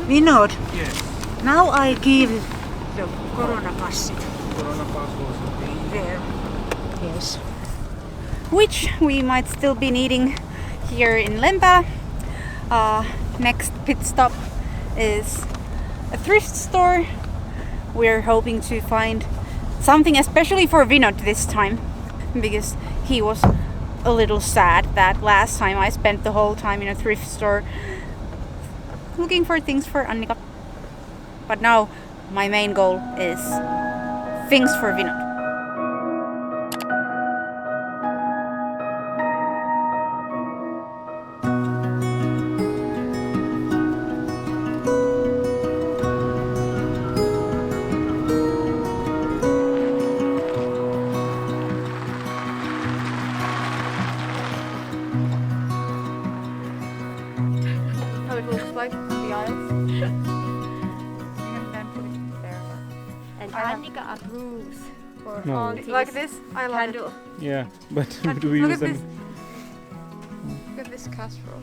Vinod, Yes. now I give the Corona passit. Corona pass also. There. Yes. Which we might still be needing here in Lempa. Next pit stop is a thrift store. We're hoping to find something especially for Vinod this time, because he was a little sad that last time I spent the whole time in a thrift store looking for things for Annika. But now my main goal is things for Vinod. How it looks like, to be honest. And Annika approves for No. auntie's Like this, I love candle. Yeah, but And do we look use at them? this. Look at this casserole.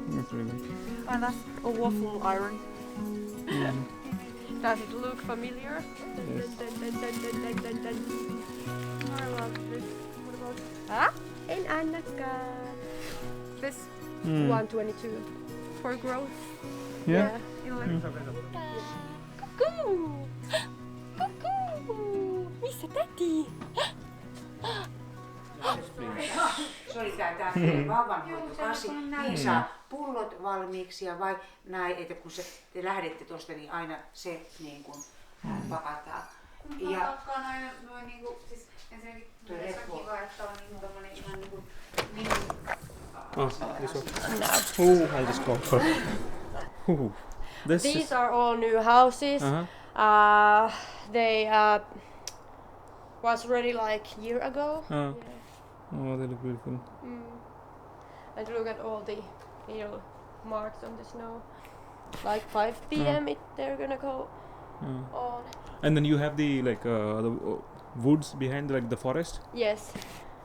That's really good. And that's a waffle iron. Does it look familiar? Yes. I love this. What about Huh? And Annika. this? 122 for growth. Yeah? Cuckoo! Cuckoo! Missä täti? Se oli tää vauvanhoitokassi, niin saa pullot valmiiksi ja vai näin, että kun te lähdette tosta, niin aina se niin kuin pakataan. Ja Pakkaan aina noin niinku, siis ensinnäkin tässä on kiva, että on niin tommonen ihan niinku This one. Oh, I'll just go for. This is. These are all new houses. They was ready like year ago. Oh, they look beautiful. And look at all the little marks on the snow. Like 5 p.m. They're gonna go on. And then you have the woods behind, like the forest. Yes.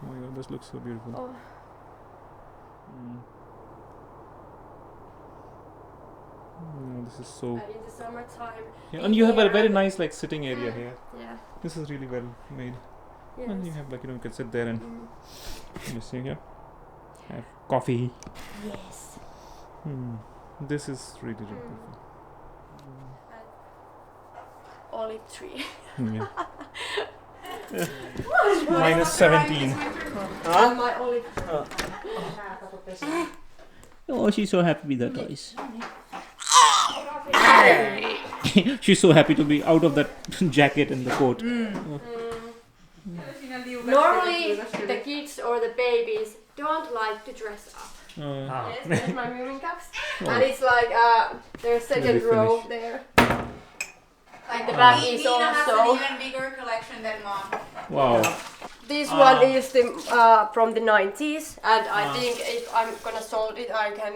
Oh my god, this looks so beautiful. Oh. Oh, this is so. And in the summertime. Yeah, and you have a very nice like sitting area here. Yeah. This is really well made. Yes. And you have like you can sit there and you see here. Have coffee. Yes. This is really beautiful. Olive tree. Yeah. Minus 17. My olive tree. Oh, she's so happy with the toys. She's so happy to be out of that jacket and the coat. Normally, the kids or the babies don't like to dress up. Yes, there's my Moomin cups. And it's like, there's second row Finnish. there. Like the back is Nina has also. an even bigger collection than mom. Wow. This one is the, from the 90s, and I think if I'm gonna sold it, I can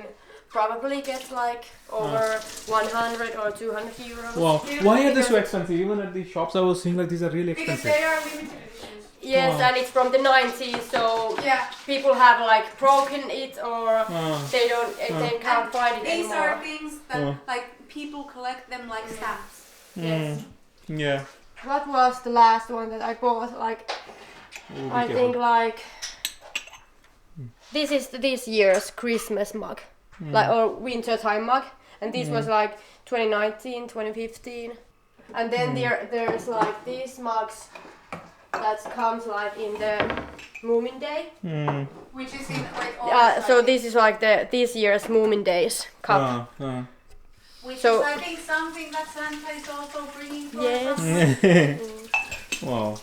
probably get like over 100 or 200 euros. Wow. Why are they so expensive? Even at the shops I was seeing like these are really Because expensive. they are limited editions. Yes, and it's from the 90s, so Yeah. people have like broken it or they don't, they can't find it These anymore. are things that like people collect them like stamps. Yes. Yeah. What was the last one that I bought? Like, I think like this is this year's Christmas mug, like or winter time mug, and this was like 2019, 2015, and then there's like these mugs that comes like in the Moomin Day. Which is in like all So this is like this year's Moomin Days cup. which so- is I think something that Santa is also bringing for Yes. us. Wow.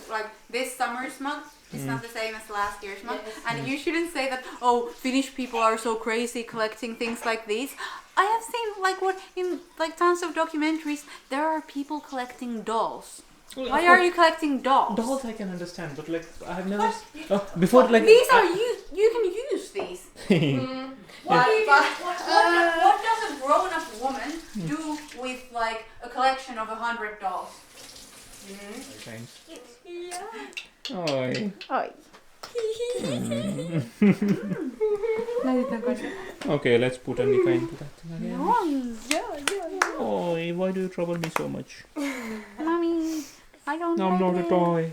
Like this summer's mug is not the same as last year's mug. Yes. And you shouldn't say that, oh, Finnish people are so crazy collecting things like these. I have seen like what in like tons of documentaries, there are people collecting dolls. Well, Why of are course, you collecting dolls? dolls I can understand, but like I have never before like These are you can use these. What does a grown-up woman do with like a collection of 100 dolls? Oi. Oi. Okay, let's put Annika into that thing again. Oh, why do you trouble me so much? Mommy, I don't I'm not a toy.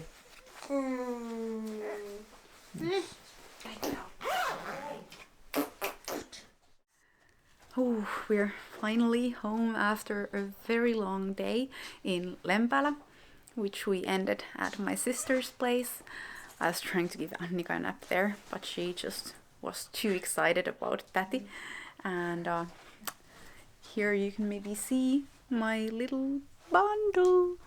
Oh, we're finally home after a very long day in Lempälä, which we ended at my sister's place. I was trying to give Annika a nap there, but she just was too excited about Täti. And here you can maybe see my little bundle.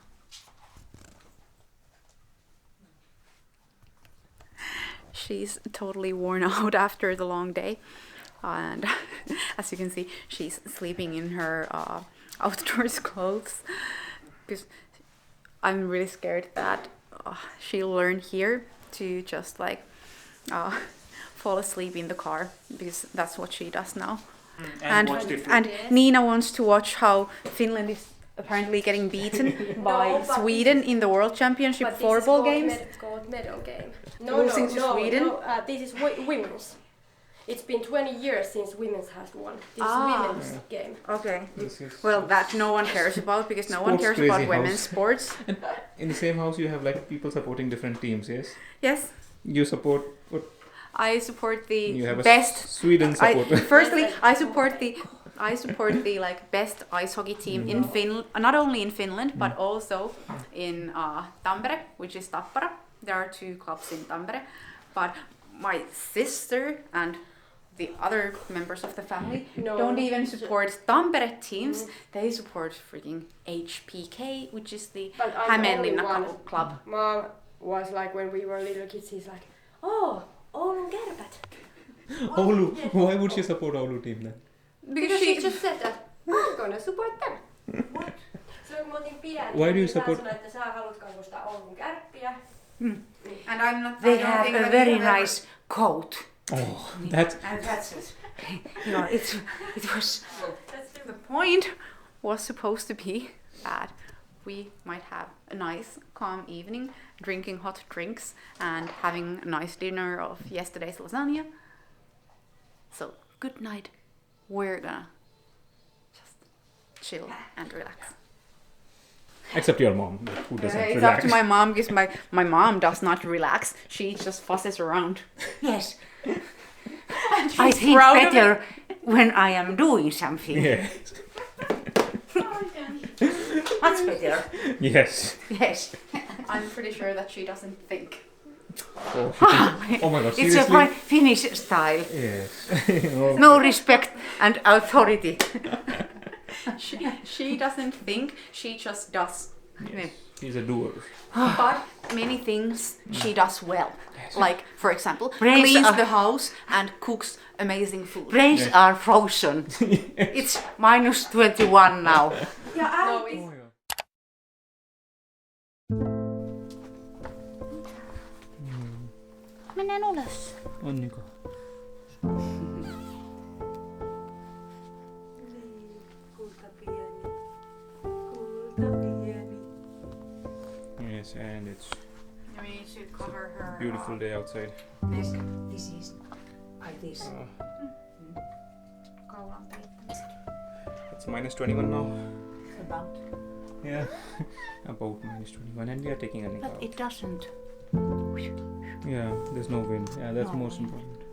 She's totally worn out after the long day. And as you can see, she's sleeping in her outdoors clothes. Because I'm really scared that she'll learn here to just like fall asleep in the car, because that's what she does now. And Nina wants to watch how Finland is apparently getting beaten by Sweden in the World Championship floorball games. It's called medal game. Losing to Sweden? No, this is women's. It's been 20 years since women's has won. This is women's game. Okay. Well, that no one cares about, because no one cares about women's sports. And in the same house you have like people supporting different teams, yes? Yes. You support what? I support the You have a best Sweden supporter. Firstly, I support the like best ice hockey team in Finland, not only in Finland but also in Tampere, which is Tappara. There are 2 clubs in Tampere, but my sister and the other members of the family don't even support Tampere teams. They support freaking HPK, which is the Hämeenlinna club. Mom was like, when we were little kids, he's like, oh, Oulun Kärpät. Oulu. Why would she support Oulu team then? Because she just said that, I'm gonna support them. What? So kun me oltiin pieni, Why do you support? Sanoi, että sä haluat kannustaa Oulun Kärppiä. And I'm not. They have a very nice coat. Oh, that's And that's it. You know, it was. The point was supposed to be that we might have a nice, calm evening, drinking hot drinks and having a nice dinner of yesterday's lasagna. So, good night. We're gonna just chill and relax. except your mom, who doesn't It's relax. up to my mom, because my mom does not relax. She just fusses around. Yes. I think proud of better when I am doing something. Yeah. Much better. Yes. Yes. I'm pretty sure that she doesn't think. Oh, oh my god, It's a seriously? Finnish style. Yes. Oh. No respect and authority. She doesn't think, she just does. Yes. He's a doer. But many things she does well. Like, for example, Brains cleans are- the house and cooks amazing food. Brains Yes. are frozen. It's minus 21 now. No, it's Oh my god. Mennään ulos. Annika. Yes, and it's I mean, you should cover her. beautiful day outside. This is like this. It's minus 21 now. About. Yeah. About minus 21, and we are taking Annika But out. it doesn't. Yeah, there's no wind. Yeah, that's No most wind. important.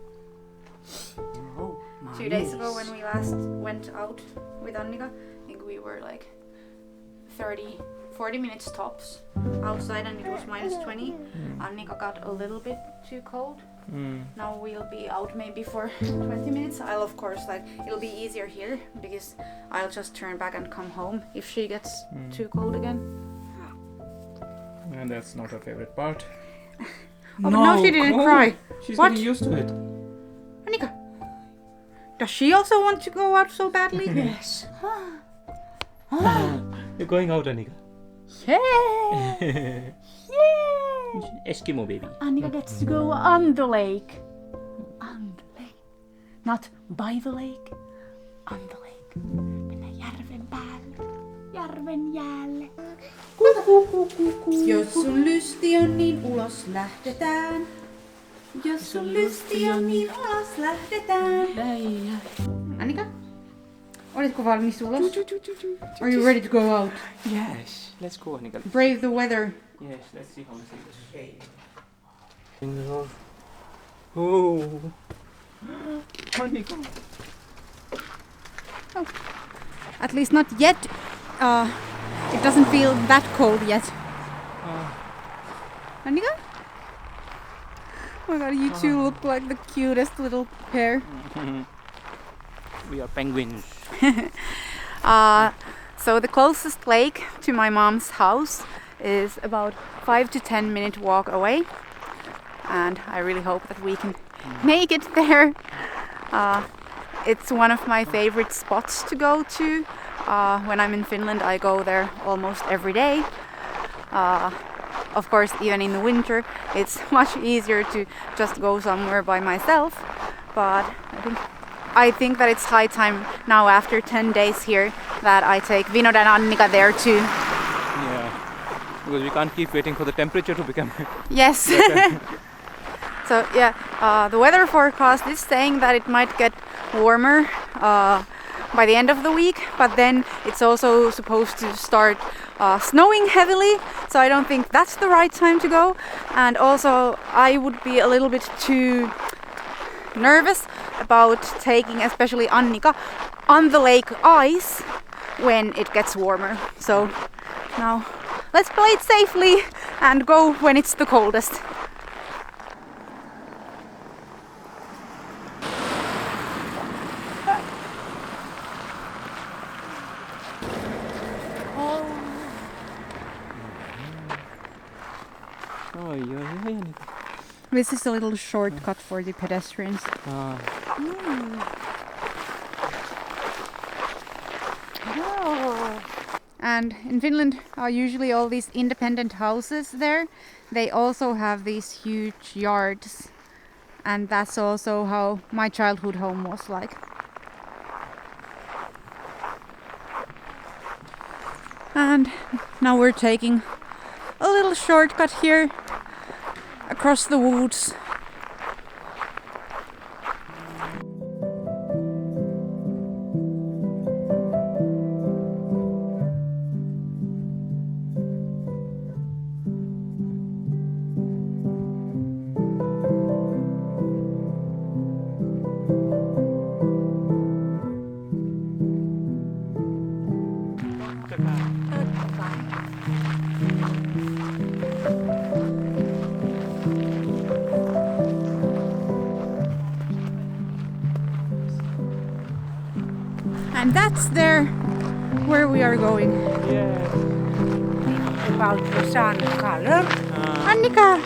Oh, my 2 days ago, knees. when we last went out with Annika, I think we were like 40 minutes tops outside, and it was minus 20. Annika got a little bit too cold. Now we'll be out maybe for 20 minutes. I'll of course, like, it'll be easier here because I'll just turn back and come home if she gets too cold again. And that's not her favorite part. Oh, but no, she didn't cry. She's What? getting used to it. Annika, does she also want to go out so badly? Yes. You're going out, Annika. Yeah! Eskimo baby. Annika gets to go on the lake. On the lake. Not by the lake. On the lake. Mennään järven päälle. Järven jäälle. Jos sun lysti on, niin ulos lähdetään. Jos on lystiä, niin alas lähdetään. Annika? Oletko valmis ulos? Are you ready to go out? Yes, let's go, Annika. Brave the weather. Yes, let's see how it is. Oh, Annika. Oh. At least not yet. It doesn't feel that cold yet. Annika? Oh my god, you two look like the cutest little pair. We are penguins. So the closest lake to my mom's house is about 5 to 10 minute walk away, and I really hope that we can make it there. It's one of my favorite spots to go to. When I'm in Finland, I go there almost every day. Of course, even in the winter, it's much easier to just go somewhere by myself. But I think that it's high time now, after 10 days here, that I take Vinod and Annika there too. Yeah, because we can't keep waiting for the temperature to become. Yes. So yeah, the weather forecast is saying that it might get warmer by the end of the week, but then it's also supposed to start snowing heavily, so I don't think that's the right time to go. And also I would be a little bit too nervous about taking especially Annika on the lake ice when it gets warmer. So now let's play it safely and go when it's the coldest. This is a little shortcut for the pedestrians. And in Finland, usually all these independent houses there, they also have these huge yards. And that's also how my childhood home was like. And now we're taking a little shortcut here across the woods. And that's there where we are going. About the sun color. Annika!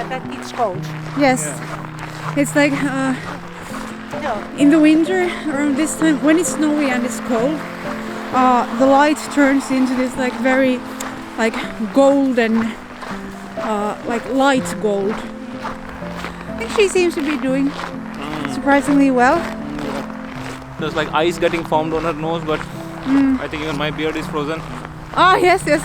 That it's cold. Yes. It's like in the winter around this time when it's snowy and it's cold, the light turns into this like very like golden, like light gold. I think she seems to be doing surprisingly well. There's like ice getting formed on her nose, but I think even my beard is frozen. Ah, yes, yes.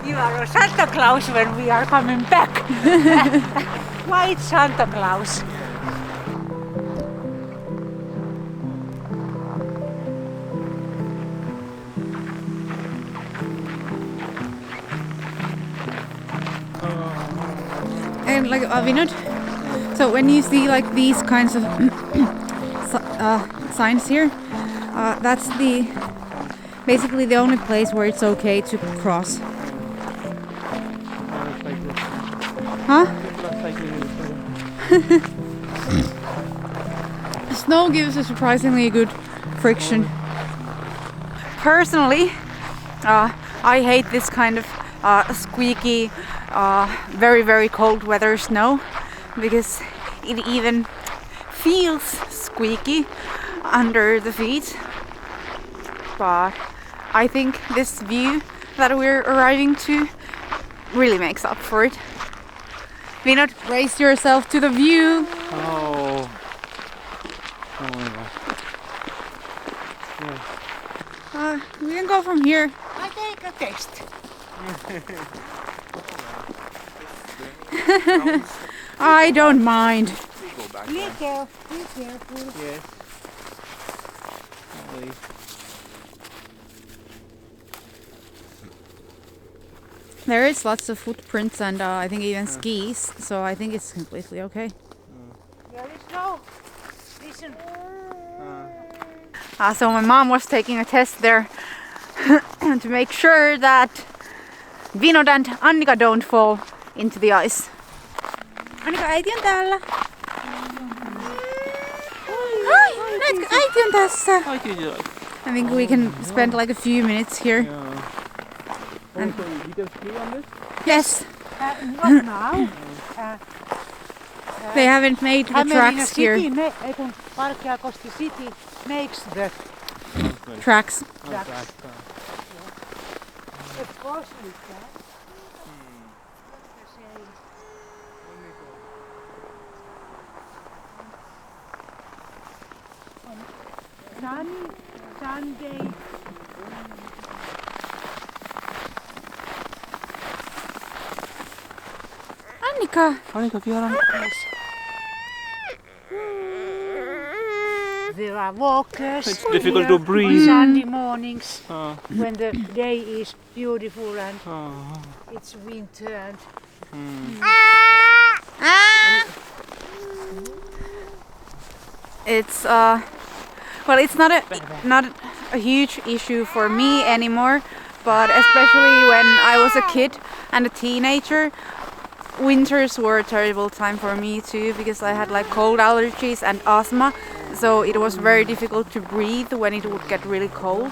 You are a Santa Claus when we are coming back. White Santa Claus. And like Vinod, so when you see like these kinds of signs here, that's basically the only place where it's okay to cross. Huh? Snow gives a surprisingly good friction. Personally, I hate this kind of squeaky, very, very cold weather snow, because it even feels squeaky under the feet. But I think this view that we're arriving to really makes up for it. Vinod, brace yourself to the view. Oh my god. We can go from here. take a test. I don't mind. Go back. Be careful. Yes. Sorry. There is lots of footprints and I think even skis, so I think it's completely okay. There is no. Listen. So my mom was taking a test there to make sure that Vinod and Annika don't fall into the ice. Annika, äiti on täällä. Ai, näetkö, äiti on tässä. I think we can spend like a few minutes here. And so you can ski on this? Yes, Not now. they haven't made the tracks here. Kun Parkkiakoski City makes the Tracks. tracks. Of course we can. Sunny Sunday. Annika! Annika, Kiara. There are walkers. It's difficult here to breathe. On Sunday mornings Uh, when the day is beautiful and uh, it's winter and It's well, it's not a huge issue for me anymore, but especially when I was a kid and a teenager, winters were a terrible time for me too because I had like cold allergies and asthma, so it was very difficult to breathe when it would get really cold.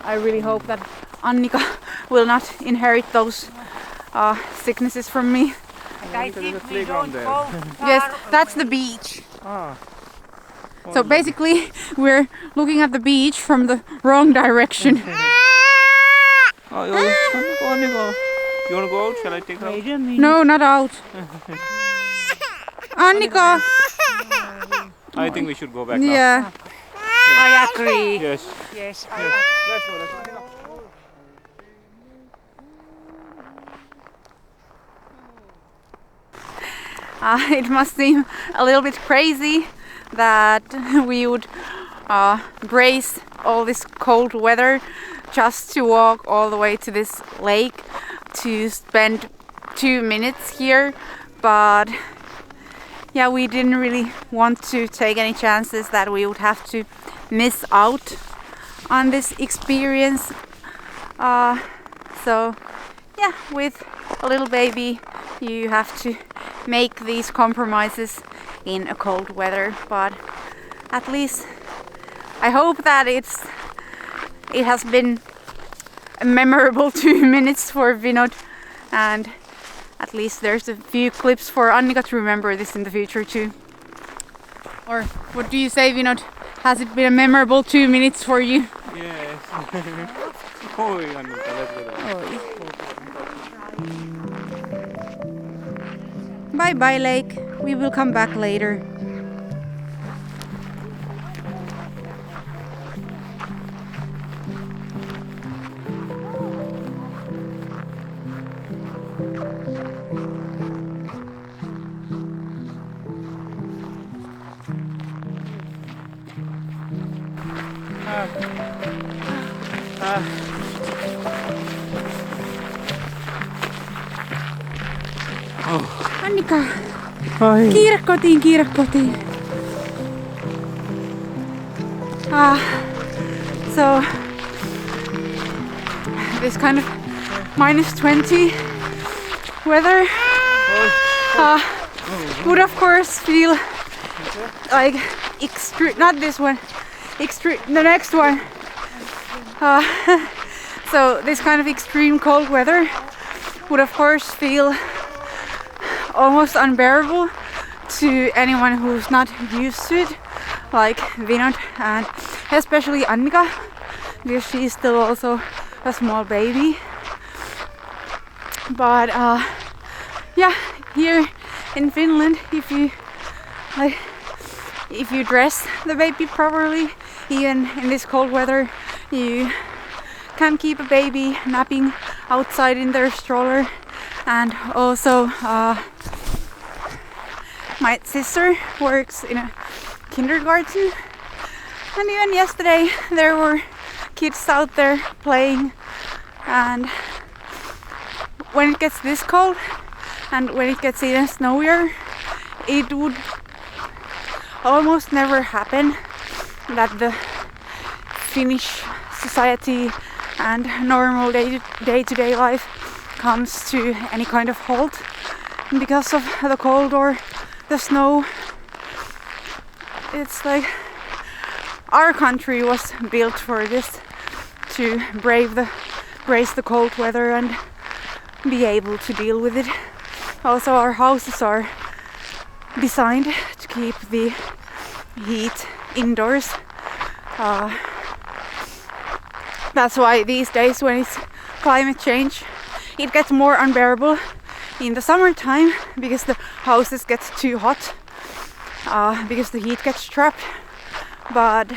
I really hope that Annika will not inherit those sicknesses from me. I think we playground don't there. go Yes, far that's away. the beach. ah. So basically, we're looking at the beach from the wrong direction. Oh, Annika. You wanna go out? Shall I take her out? Wait a minute. No, not out. Annika! I think we should go back now. Yeah. I agree. Yes. Yes, I Yes. Let's go. Let's go. It must seem a little bit crazy that we would brace all this cold weather just to walk all the way to this lake to spend 2 minutes here, but yeah, we didn't really want to take any chances that we would have to miss out on this experience. So yeah, with a little baby you have to make these compromises in a cold weather, but at least I hope that it has been a memorable 2 minutes for Vinod, and at least there's a few clips for Annika to remember this in the future too. Or what do you say, Vinod? Has it been a memorable 2 minutes for you? Yes. Oh, Annika, let's go there. Bye bye, lake. We will come back later. Annika, kiire kotiin, kiire kotiin. So this kind of -20 weather would of course feel like extreme. Not this one, extreme. The next one. So this kind of extreme cold weather would of course feel almost unbearable to anyone who's not used to it, like Vinod and especially Annika, because she's still also a small baby. But yeah, here in Finland, if you dress the baby properly, even in this cold weather, you can keep a baby napping outside in their stroller. And also my sister works in a kindergarten. And even yesterday there were kids out there playing. And when it gets this cold and when it gets even snowier, it would almost never happen that the Finnish society and normal day-to-day life comes to any kind of halt because of the cold or the snow. It's like our country was built for this, to brace the cold weather and be able to deal with it. Also, our houses are designed to keep the heat indoors. That's why these days, when it's climate change, it gets more unbearable in the summertime because the houses get too hot, because the heat gets trapped. But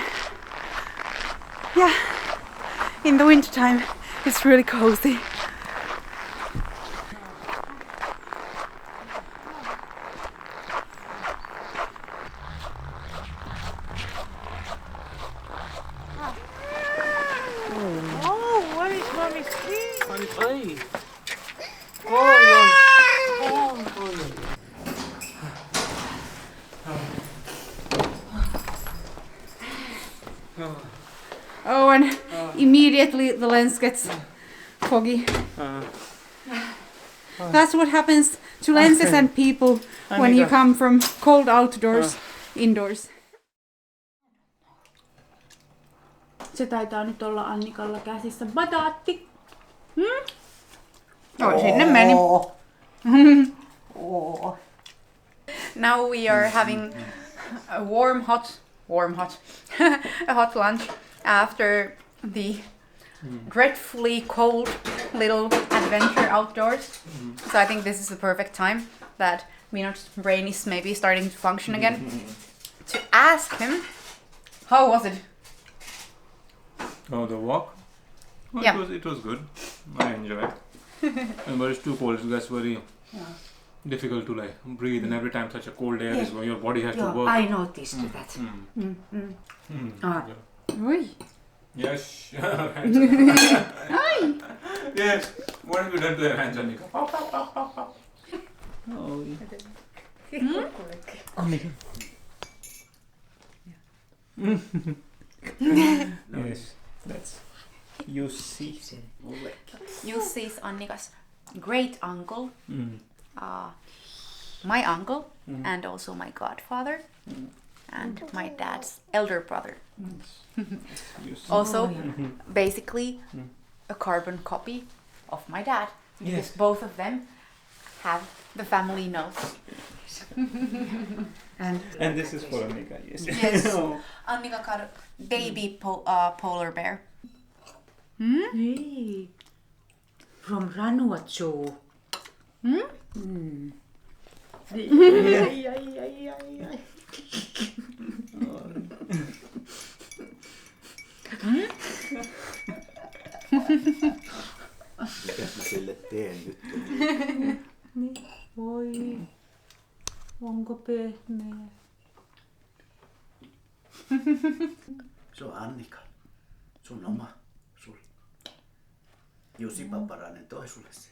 yeah, in the wintertime it's really cozy. Oh, and immediately the lens gets foggy. That's what happens to lenses and people when you come from cold outdoors indoors. Se taitaa nyt olla Annikalla käsissä. Bataatti! Oh, sinne meni. Now we are having a a hot lunch after the dreadfully cold little adventure outdoors. So I think this is the perfect time that Vinod's brain is maybe starting to function again, to ask him, how was it? Oh, the walk? Well, Yeah. it was good. I enjoyed it. But it's too cold, so that's very difficult to like breathe, and every time such a cold air is going, your body has to work. I noticed that. Oi. Yes. Yes. What have you done to your hands, Annika? Yes, that's Jussi. Jussi is Annika's great uncle, my uncle, and also my godfather, and my dad's elder brother. Also, basically, a carbon copy of my dad, because both of them have the family nose. And this is for Annika, yes. Yes, Annika got a baby polar bear. Hey. From Ranuatsu. Mitäs mä sille teen nyt? Voi. Onko pehmeä? Se on Annika. Sun oma. Sulle. Jussi Papparainen toi sulle sen.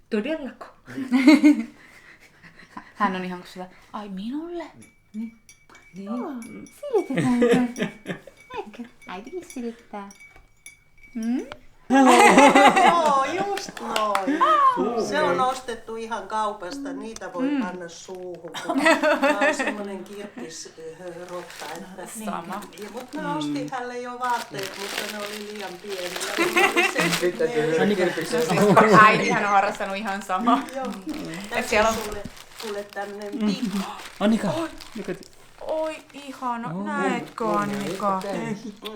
Todellako? Hän on ihan sitä, ai minulle? Niin. Silitetäänkö? Eikö? Äitikin silittää. Joo, just noin. Se on ostettu ihan kaupasta, niitä voi panna suuhun. Mä oon semmonen kirppisrotta. Sama. Mutta mä ostin hänelle jo vaatteet, mutta ne oli liian pieniä. Äitihän on harrastanut ihan sama. Tässä on sulle tämmönen pikku. Annika, Oi ihana, näetkö Annika?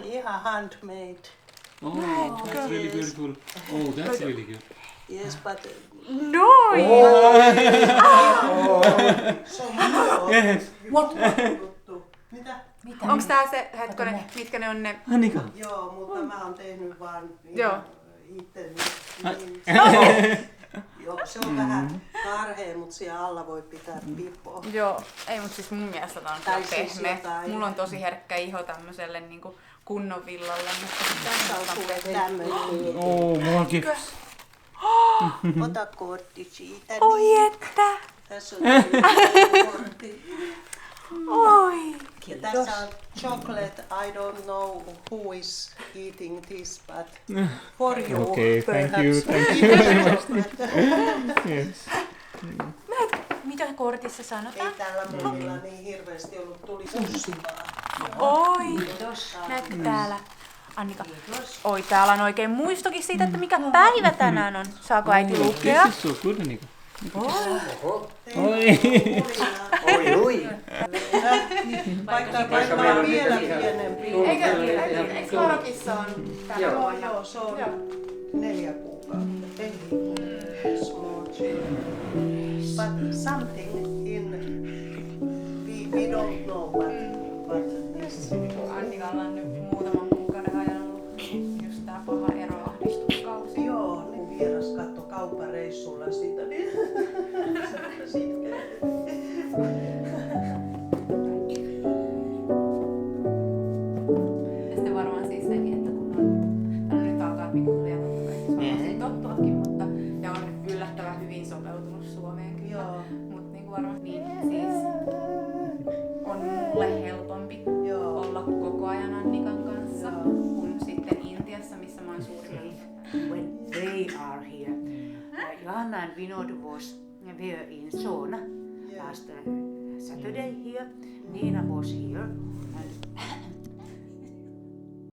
Ihan handmade. Oh, that's really beautiful. Oh, that's really good. Yes, but... Noin! Se on yes. What? Mitä? Onks tää se, hetkonen, mitkä ne on ne? Annika. Joo, mutta mä oon tehnyt vaan Joo. itse. Joo, se on vähän karhea, mutta siellä alla voi pitää pipoa. Joo, ei mut siis mun mielestä tää on Tai kyllä siis pehmeä. jotain. Mulla on tosi herkkä iho tämmöselle niinku kunnon villalle, mutta Tässä on sulle tämmöinen. Oh, more gifts. Ota kortti siitä. oi niin. että! Tässä on kortti. Oi! Ja tässä on chocolate. I don't know who is eating this, but for you. Okay, thank you. perhaps. Thank you very much. Yes. Mitä kortissa Ei sanotaan? tällä mulla niin hirveästi ollut, tuli pussi vaan. Oi! Näetkö täällä? Annika. Oi, täällä on oikein muistokin siitä, että mikä päivä tänään on. Saako äiti lukea? This is so good, Annika. Oi. Vaikka on vielä pienempi. Eikö Marokissa on tänä vuonna? Joo, se on 4 kuukautta. Small children. But something in we don't know what this. Annikalla on nyt muutaman kuukauden ajan ollut just tää paha eroahdistuskausi. Joo, niin vieras katto kauppareissulla sitä, niin siitä Ja sitten varmaan siis sekin, että kun on nyt alkaa pikkuhiljaa totta kai suomalaisiin tottuakin, mutta ja on yllättävän hyvin sopeutunut Suomeen kyllä. Joo. Mut niinku varmaan niin siis on mulle helpompi olla koko ajan Annikan kanssa kuin sitten Intiassa, missä mä oon suurin. When they are here, Johanna and Vinod were in Solna last Saturday here. Nina was here, and